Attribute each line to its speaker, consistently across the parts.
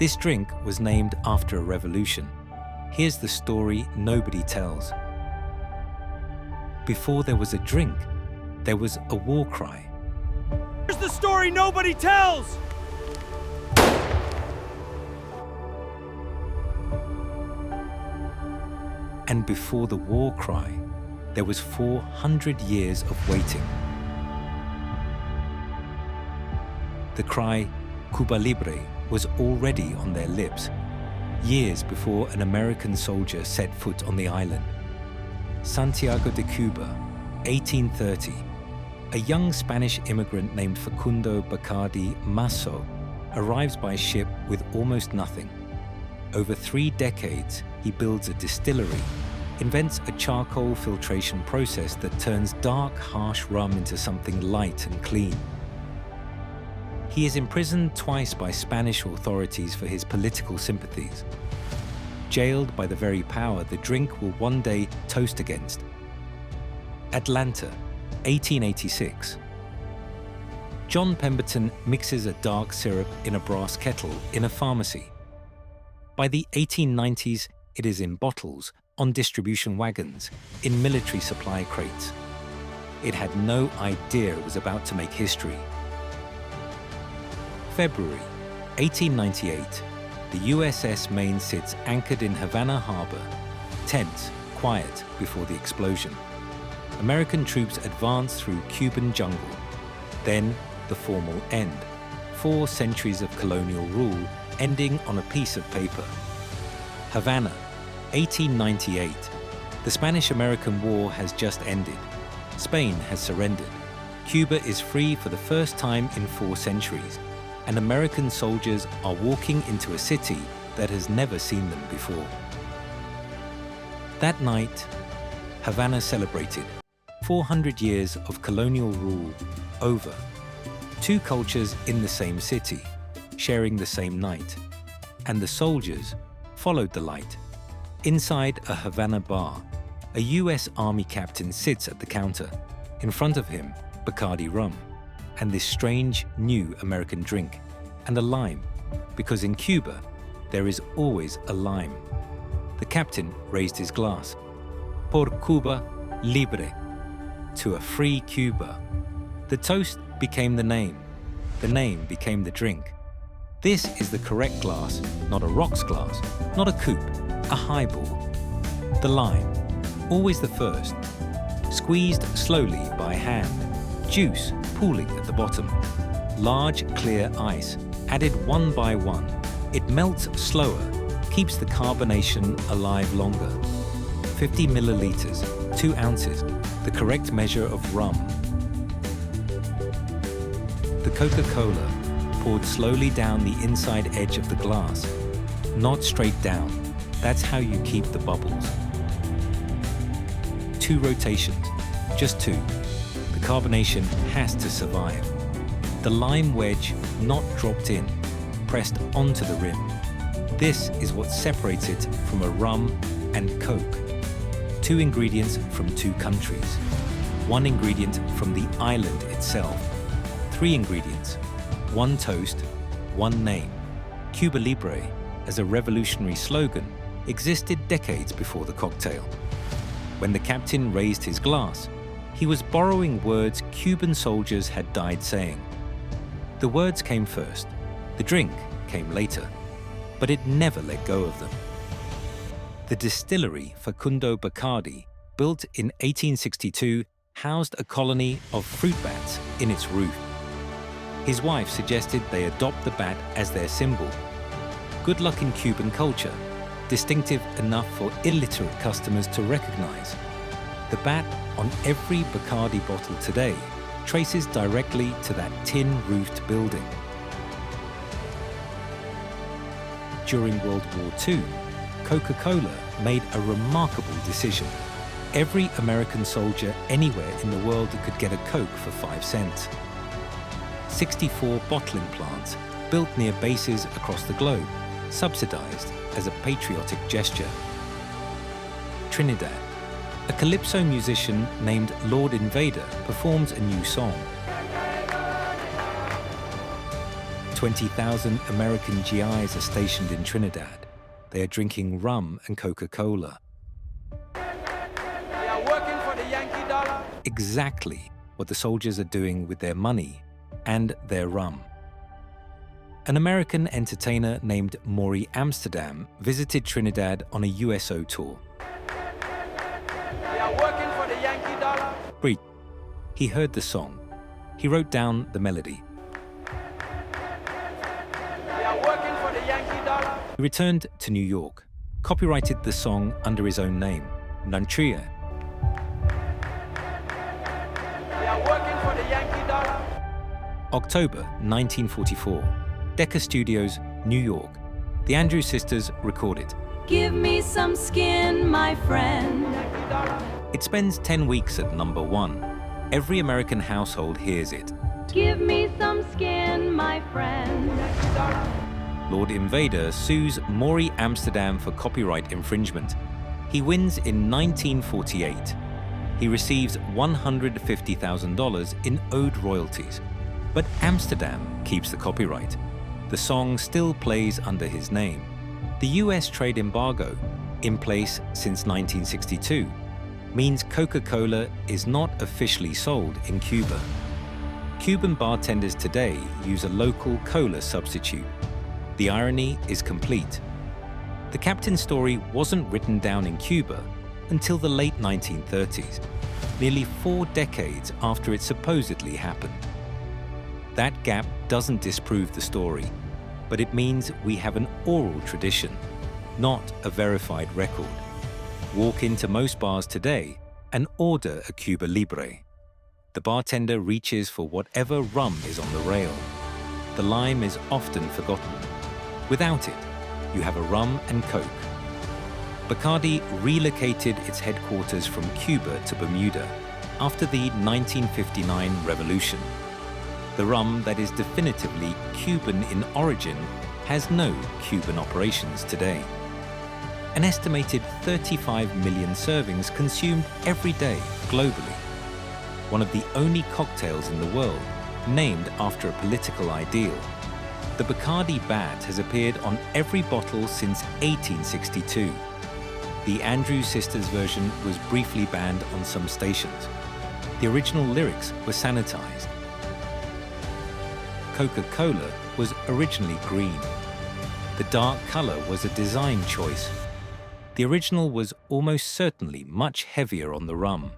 Speaker 1: This drink was named after a revolution. Here's the story nobody tells. Before there was a drink, there was a war cry.
Speaker 2: Here's the story nobody tells!
Speaker 1: And before the war cry, there was 400 years of waiting. The cry, Cuba Libre, was already on their lips, years before an American soldier set foot on the island. Santiago de Cuba, 1830. A young Spanish immigrant named Facundo Bacardi Masso arrives by ship with almost nothing. Over 3 decades, he builds a distillery, invents a charcoal filtration process that turns dark, harsh rum into something light and clean. He is imprisoned twice by Spanish authorities for his political sympathies. Jailed by the very power the drink will one day toast against. Atlanta, 1886. John Pemberton mixes a dark syrup in a brass kettle in a pharmacy. By the 1890s, it is in bottles, on distribution wagons, in military supply crates. It had no idea it was about to make history. February 1898, the USS Maine sits anchored in Havana harbor, tense, quiet before the explosion. American troops advance through Cuban jungle. Then the formal end. 4 centuries of colonial rule ending on a piece of paper. Havana, 1898. The Spanish-American War has just ended. Spain has surrendered. Cuba is free for the first time in 4 centuries. And American soldiers are walking into a city that has never seen them before. That night, Havana celebrated 400 years of colonial rule over. 2 cultures in the same city, sharing the same night. And the soldiers followed the light. Inside a Havana bar, a US Army captain sits at the counter. In front of him, Bacardi rum. And this strange, new American drink, and a lime, because in Cuba, there is always a lime. The captain raised his glass. Por Cuba Libre, to a free Cuba. The toast became the name became the drink. This is the correct glass, not a rocks glass, not a coupe, a highball. The lime, always the first, squeezed slowly by hand. Juice pooling at the bottom. Large, clear ice, added one by one. It melts slower, keeps the carbonation alive longer. 50 milliliters, 2 ounces, the correct measure of rum. The Coca-Cola poured slowly down the inside edge of the glass, not straight down. That's how you keep the bubbles. 2 rotations, just 2. The carbonation has to survive. The lime wedge not dropped in, pressed onto the rim. This is what separates it from a rum and Coke. 2 ingredients from 2 countries. 1 ingredient from the island itself. 3 ingredients. 1 toast, 1 name. Cuba Libre, as a revolutionary slogan, existed decades before the cocktail. When the captain raised his glass, he was borrowing words Cuban soldiers had died saying. The words came first, the drink came later, but it never let go of them. The distillery Facundo Bacardi, built in 1862, housed a colony of fruit bats in its roof. His wife suggested they adopt the bat as their symbol. Good luck in Cuban culture, distinctive enough for illiterate customers to recognize. The bat on every Bacardi bottle today traces directly to that tin-roofed building. During World War II, Coca-Cola made a remarkable decision. Every American soldier anywhere in the world could get a Coke for 5 cents. 64 bottling plants built near bases across the globe, subsidized as a patriotic gesture. Trinidad. A calypso musician named Lord Invader performs a new song. 20,000 American GIs are stationed in Trinidad. They are drinking rum and Coca-Cola.
Speaker 2: They are working for the Yankee dollar.
Speaker 1: Exactly what the soldiers are doing with their money and their rum. An American entertainer named Maury Amsterdam visited Trinidad on a USO tour.
Speaker 2: They are working for the Yankee dollar.
Speaker 1: He heard the song. He wrote down the melody.
Speaker 2: They are working for the Yankee dollar.
Speaker 1: He returned to New York, copyrighted the song under his own name, Nantria.
Speaker 2: They are working for the Yankee dollar.
Speaker 1: October 1944, Decca Studios, New York. The Andrews Sisters recorded.
Speaker 3: Give me some skin, my friend.
Speaker 2: Yankee dollar.
Speaker 1: It spends 10 weeks at #1. Every American household hears it.
Speaker 3: Give me some skin, my friend.
Speaker 2: Yankee dollar.
Speaker 1: Lord Invader sues Maury Amsterdam for copyright infringement. He wins in 1948. He receives $150,000 in owed royalties. But Amsterdam keeps the copyright. The song still plays under his name. The US trade embargo, in place since 1962, means Coca-Cola is not officially sold in Cuba. Cuban bartenders today use a local cola substitute. The irony is complete. The captain's story wasn't written down in Cuba until the late 1930s, nearly 4 decades after it supposedly happened. That gap doesn't disprove the story, but it means we have an oral tradition, not a verified record. Walk into most bars today and order a Cuba Libre. The bartender reaches for whatever rum is on the rail. The lime is often forgotten. Without it, you have a rum and Coke. Bacardi relocated its headquarters from Cuba to Bermuda after the 1959 revolution. The rum that is definitively Cuban in origin has no Cuban operations today. An estimated 35 million servings consumed every day globally. One of the only cocktails in the world named after a political ideal. The Bacardi bat has appeared on every bottle since 1862. The Andrews Sisters version was briefly banned on some stations. The original lyrics were sanitized. Coca-Cola was originally green. The dark color was a design choice. The original was almost certainly much heavier on the rum.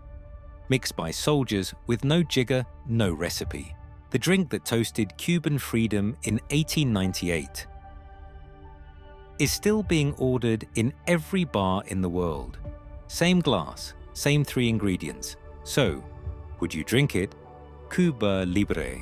Speaker 1: Mixed by soldiers with no jigger, no recipe. The drink that toasted Cuban freedom in 1898 is still being ordered in every bar in the world. Same glass, same 3 ingredients. So, would you drink it? Cuba Libre.